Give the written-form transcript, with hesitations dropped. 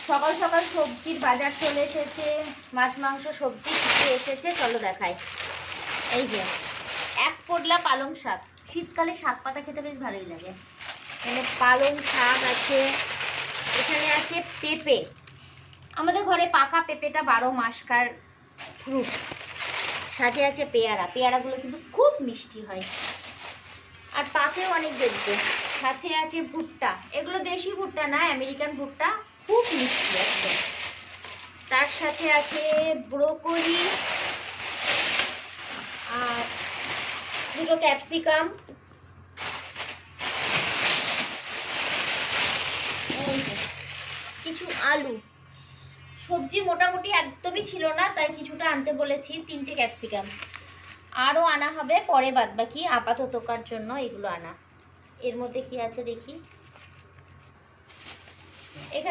সকাল সকাল সবজির বাজার চলে এসেছে, মাছ মাংস সবজি কিছু এসেছে, চলো দেখাই। এই যে এক পোটলা পালং শাক, শীতকালে শাক পাতা খেতে বেশ ভালোই লাগে। এখানে পালং শাক আছে, এখানে আছে পেঁপে, আমাদের ঘরে পাকা পেঁপেটা 12 মাসকার ফ্রুট। সাথে আছে পেয়ারা, পেয়ারাগুলো কিন্তু খুব মিষ্টি হয় আর পাকেও অনেক দেখবে। সাথে আছে ভুট্টা, এগুলো দেশি ভুট্টা না, আমেরিকান ভুট্টা, খুব মিষ্টি আছে। তার সাথে আছে ব্রোকলি আর দুটো ক্যাপসিকাম, কিছু আলু। সবজি মোটামুটি একদমই ছিল না, তাই কিছুটা আনতে বলেছি, 3টে ক্যাপসিকাম। আরও আনা হবে পরে, বাদ বাকি আপাততকার জন্য এগুলো আনা। এর মধ্যে কি আছে দেখি। এখানে